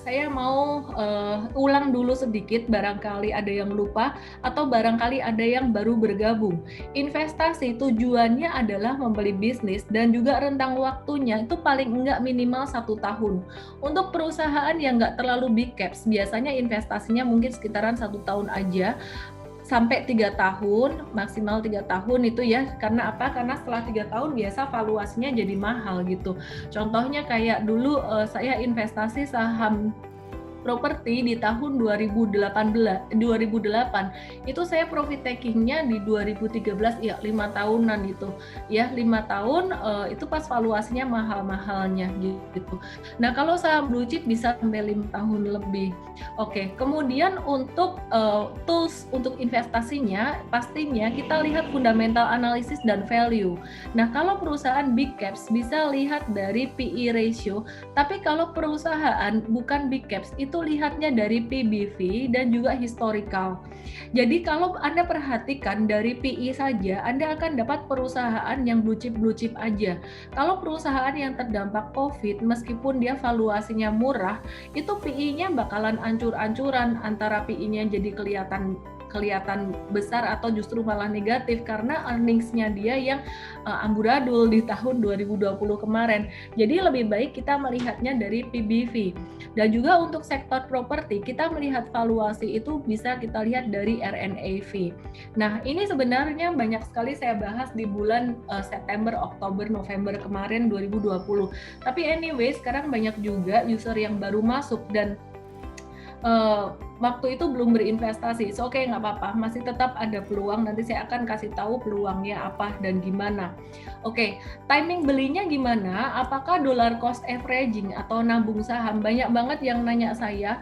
saya mau ulang dulu sedikit, barangkali ada yang lupa atau barangkali ada yang baru bergabung. Investasi tujuannya adalah membeli bisnis dan juga rentang waktunya itu paling enggak minimal 1 tahun. Untuk perusahaan yang enggak terlalu big caps, biasanya investasinya mungkin sekitaran 1 tahun aja, sampai 3 tahun, maksimal 3 tahun itu ya. Karena apa? Karena setelah 3 tahun biasa valuasinya jadi mahal gitu. Contohnya kayak dulu saya investasi saham properti di tahun 2008 itu saya profit takingnya di 2013 ya 5 tahunan itu ya 5 tahun itu pas valuasinya mahal-mahalnya gitu. Nah kalau saham blue chip bisa sampai 5 tahun lebih. Oke, kemudian untuk tools untuk investasinya pastinya kita lihat fundamental analysis dan value. Nah kalau perusahaan big caps bisa lihat dari PE ratio, tapi kalau perusahaan bukan big caps itu lihatnya dari PBV dan juga historical. Jadi kalau Anda perhatikan dari PE saja, Anda akan dapat perusahaan yang blue chip aja. Kalau perusahaan yang terdampak COVID, meskipun dia valuasinya murah, itu PE-nya bakalan ancur-ancuran, antara PE-nya jadi kelihatan besar atau justru malah negatif karena earnings-nya dia yang amburadul di tahun 2020 kemarin. Jadi lebih baik kita melihatnya dari PBV. Dan juga untuk sektor properti, kita melihat valuasi itu bisa kita lihat dari RNAV. Nah, ini sebenarnya banyak sekali saya bahas di bulan September, Oktober, November kemarin 2020. Tapi anyway, sekarang banyak juga user yang baru masuk dan waktu itu belum berinvestasi. So, oke, nggak apa-apa, masih tetap ada peluang. Nanti saya akan kasih tahu peluangnya apa dan gimana. Oke, timing belinya gimana? Apakah dollar cost averaging atau nabung saham? Banyak banget yang nanya saya,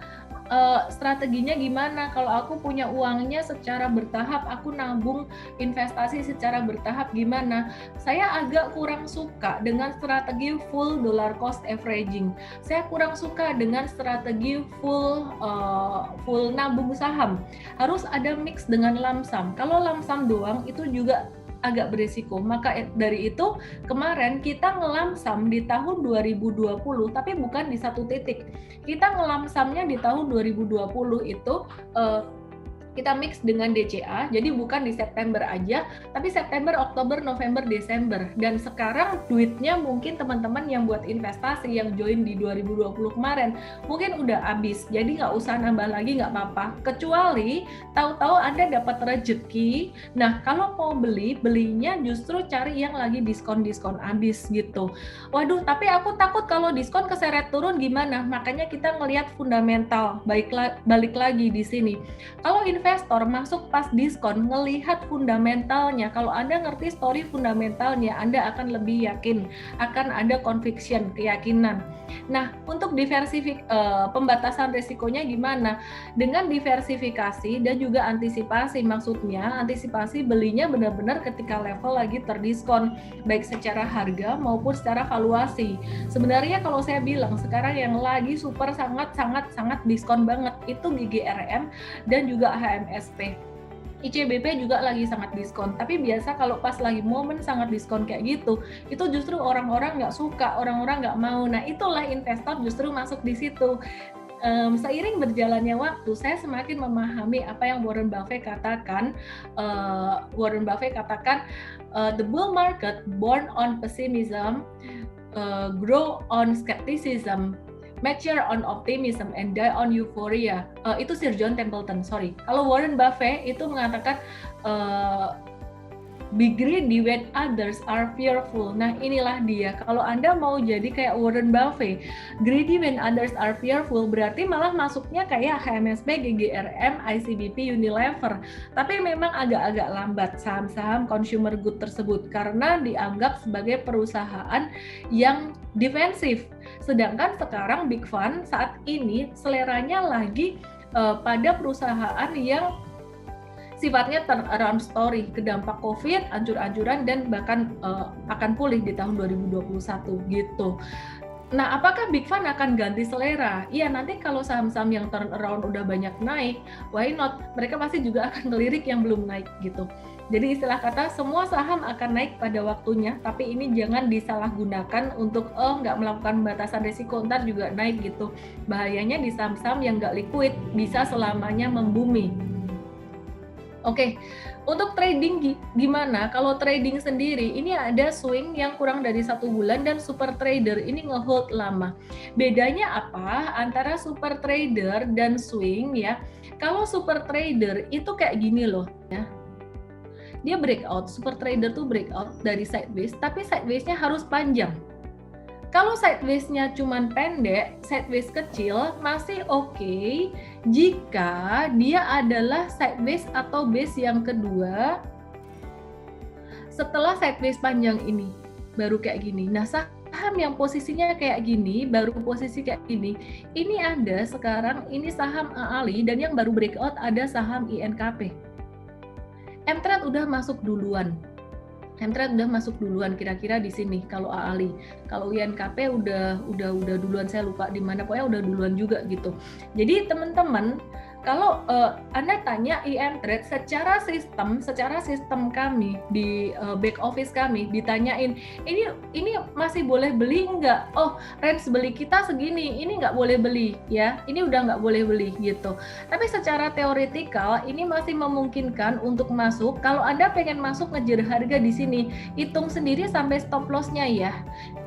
strateginya gimana? Kalau aku punya uangnya secara bertahap, aku nabung investasi secara bertahap gimana? Saya agak kurang suka dengan strategi full dollar cost averaging. Saya kurang suka dengan strategi full nabung saham. Harus ada mix dengan lump sum. Kalau lump sum doang itu juga agak berisiko. Maka dari itu kemarin kita ngelamsam di tahun 2020 tapi bukan di satu titik. Kita ngelamsamnya di tahun 2020 itu kita mix dengan DCA, jadi bukan di September aja, tapi September, Oktober, November, Desember. Dan sekarang duitnya mungkin teman-teman yang buat investasi yang join di 2020 kemarin, mungkin udah habis, jadi nggak usah nambah lagi, nggak apa-apa. Kecuali tahu-tahu Anda dapat rezeki, nah kalau mau belinya justru cari yang lagi diskon-diskon habis gitu. Waduh, tapi aku takut kalau diskon keseret turun gimana? Makanya kita ngelihat fundamental, balik lagi di sini. Kalau investor masuk pas diskon, ngelihat fundamentalnya. Kalau Anda ngerti story fundamentalnya, Anda akan lebih yakin, akan ada conviction, keyakinan. Nah, untuk pembatasan risikonya gimana? Dengan diversifikasi dan juga antisipasi, maksudnya antisipasi belinya benar-benar ketika level lagi terdiskon, baik secara harga maupun secara valuasi. Sebenarnya kalau saya bilang sekarang yang lagi super sangat diskon banget itu GGRM dan juga HMSP. ICBP juga lagi sangat diskon, tapi biasa kalau pas lagi momen sangat diskon kayak gitu, itu justru orang-orang nggak suka, orang-orang nggak mau. Nah itulah investor justru masuk di situ. Seiring berjalannya waktu, saya semakin memahami apa yang Warren Buffett katakan. The bull market born on pessimism, grow on skepticism, mature on optimism and die on euphoria. Itu Sir John Templeton, sorry. Kalau Warren Buffett itu mengatakan be greedy when others are fearful. Nah inilah dia, kalau Anda mau jadi kayak Warren Buffett, greedy when others are fearful, berarti malah masuknya kayak HMSP, GGRM, ICBP, Unilever. Tapi memang agak-agak lambat saham-saham consumer good tersebut karena dianggap sebagai perusahaan yang defensif. Sedangkan sekarang Big Fund saat ini seleranya lagi pada perusahaan yang sifatnya turnaround story, kedampak COVID, ancur-ancuran dan bahkan akan pulih di tahun 2021 gitu. Nah, apakah Big Fund akan ganti selera? Iya, nanti kalau saham-saham yang turnaround udah banyak naik, why not? Mereka pasti juga akan ngelirik yang belum naik gitu. Jadi istilah kata semua saham akan naik pada waktunya, tapi ini jangan disalahgunakan untuk nggak melakukan batasan risiko, ntar juga naik gitu. Bahayanya di saham-saham yang nggak liquid bisa selamanya membumi. Oke, untuk trading gimana? Kalau trading sendiri, ini ada swing yang kurang dari 1 bulan dan super trader ini ngehold lama. Bedanya apa antara super trader dan swing ya? Kalau super trader itu kayak gini loh ya. Dia breakout, super trader tuh breakout dari sideways, tapi sideways-nya harus panjang. Kalau sideways-nya cuman pendek, sideways kecil, masih oke jika dia adalah sideways atau base yang kedua setelah sideways panjang ini, baru kayak gini. Nah, saham yang posisinya kayak gini, baru posisi kayak gini, ini ada sekarang, ini saham AALI, dan yang baru breakout ada saham INKP. M-Trade udah masuk duluan. M-Trade udah masuk duluan kira-kira di sini kalau AALI. Kalau INKP udah duluan, saya lupa di mana, pokoknya udah duluan juga gitu. Jadi teman-teman, kalau Anda tanya IM-Trade secara sistem kami di back office kami ditanyain, ini masih boleh beli nggak? Oh, range beli kita segini, ini nggak boleh beli ya, ini udah nggak boleh beli gitu. Tapi secara teoretikal ini masih memungkinkan untuk masuk. Kalau Anda pengen masuk ngejar harga di sini, hitung sendiri sampai stop loss-nya ya.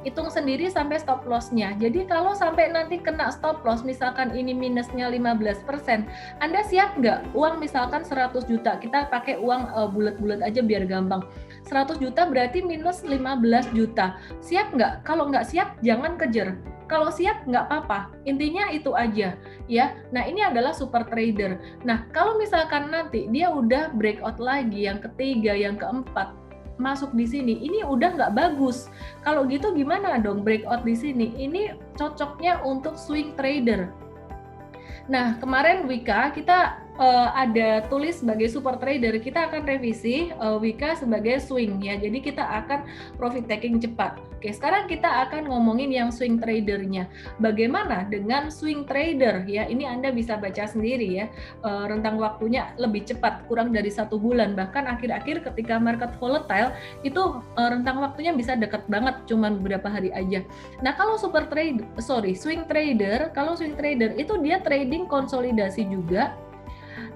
Hitung sendiri sampai stop loss-nya. Jadi kalau sampai nanti kena stop loss, misalkan ini minusnya 15%, Anda siap nggak? Uang misalkan 100 juta, kita pakai uang bulat-bulat aja biar gampang. 100 juta berarti minus 15 juta. Siap nggak? Kalau nggak siap, jangan kejar. Kalau siap nggak apa-apa, intinya itu aja ya. Nah, ini adalah super trader. Nah, kalau misalkan nanti dia udah breakout lagi yang ketiga, yang keempat, masuk di sini, ini udah nggak bagus. Kalau gitu gimana dong breakout di sini? Ini cocoknya untuk swing trader. Nah, kemarin Wika kita ada tulis sebagai super trader, kita akan revisi Wika sebagai swing ya. Jadi kita akan profit taking cepat. Oke, sekarang kita akan ngomongin yang swing tradernya. Bagaimana dengan swing trader ya? Ini Anda bisa baca sendiri ya. Rentang waktunya lebih cepat, kurang dari 1 bulan. Bahkan akhir-akhir ketika market volatile itu rentang waktunya bisa dekat banget, cuman beberapa hari aja. Nah, kalau swing trader, kalau swing trader itu dia trading konsolidasi juga,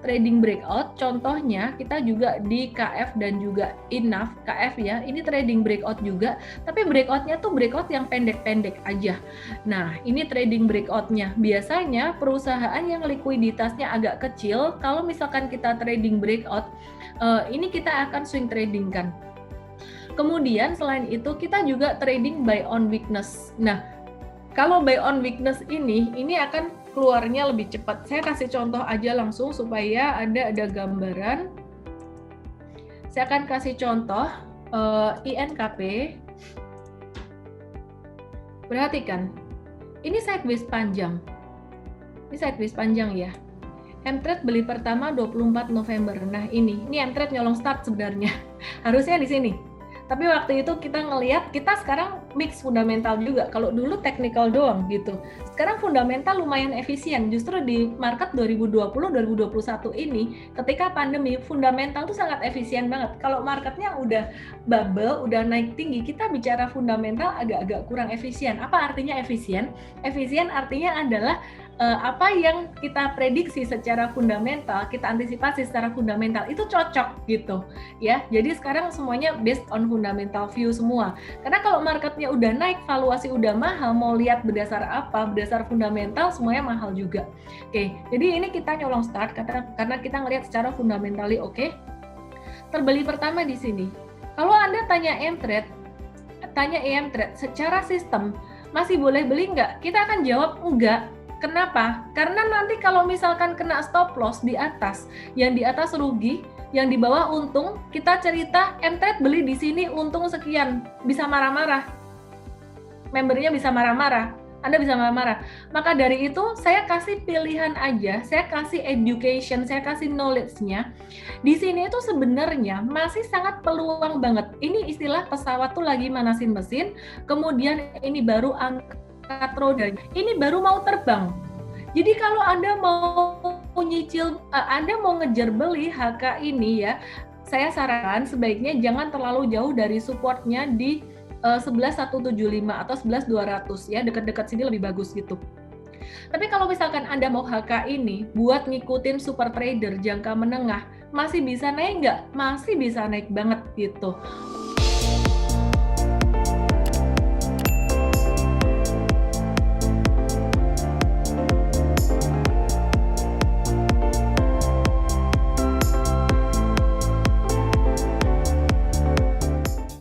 trading breakout. Contohnya kita juga di KF dan juga INAF, KF ya, ini trading breakout juga, tapi breakoutnya tuh breakout yang pendek-pendek aja. Nah, ini trading breakoutnya. Biasanya perusahaan yang likuiditasnya agak kecil, kalau misalkan kita trading breakout, ini kita akan swing trading kan. Kemudian selain itu kita juga trading buy on weakness. Nah, kalau buy on weakness ini akan keluarnya lebih cepat. Saya kasih contoh aja langsung supaya ada gambaran. Saya akan kasih contoh INKP. Perhatikan, ini sideways panjang. Ini sideways panjang ya. M-Trade beli pertama 24 November. Nah, ini M-Trade nyolong start sebenarnya. Harusnya di sini. Tapi waktu itu kita ngelihat, kita sekarang mix fundamental juga. Kalau dulu technical doang gitu. Sekarang fundamental lumayan efisien. Justru di market 2020-2021 ini, ketika pandemi, fundamental tuh sangat efisien banget. Kalau marketnya udah bubble, udah naik tinggi, kita bicara fundamental agak-agak kurang efisien. Apa artinya efisien? Efisien artinya adalah apa yang kita prediksi secara fundamental, kita antisipasi secara fundamental itu cocok gitu ya. Jadi sekarang semuanya based on fundamental view semua. Karena kalau marketnya udah naik, valuasi udah mahal, mau lihat berdasar apa, berdasar fundamental semuanya mahal juga. Oke, jadi ini kita nyolong start karena kita ngelihat secara fundamentally oke. Terbeli pertama di sini. Kalau Anda tanya M-Trade, tanya EM-Trade secara sistem masih boleh beli nggak? Kita akan jawab enggak. Kenapa? Karena nanti kalau misalkan kena stop loss di atas, yang di atas rugi, yang di bawah untung, kita cerita M-Trade beli di sini untung sekian, bisa marah-marah. Membernya bisa marah-marah, Anda bisa marah-marah. Maka dari itu saya kasih pilihan aja, saya kasih education, saya kasih knowledge-nya. Di sini itu sebenarnya masih sangat peluang banget. Ini istilah pesawat tuh lagi manasin mesin, kemudian ini baru angka angkat rodanya, ini baru mau terbang. Jadi kalau Anda mau nyicil, Anda mau ngejar beli HK ini ya, saya sarankan sebaiknya jangan terlalu jauh dari supportnya di 11.175 atau 11.200 ya, dekat-dekat sini lebih bagus gitu. Tapi kalau misalkan Anda mau HK ini buat ngikutin super trader jangka menengah, masih bisa naik nggak? Masih bisa naik banget gitu.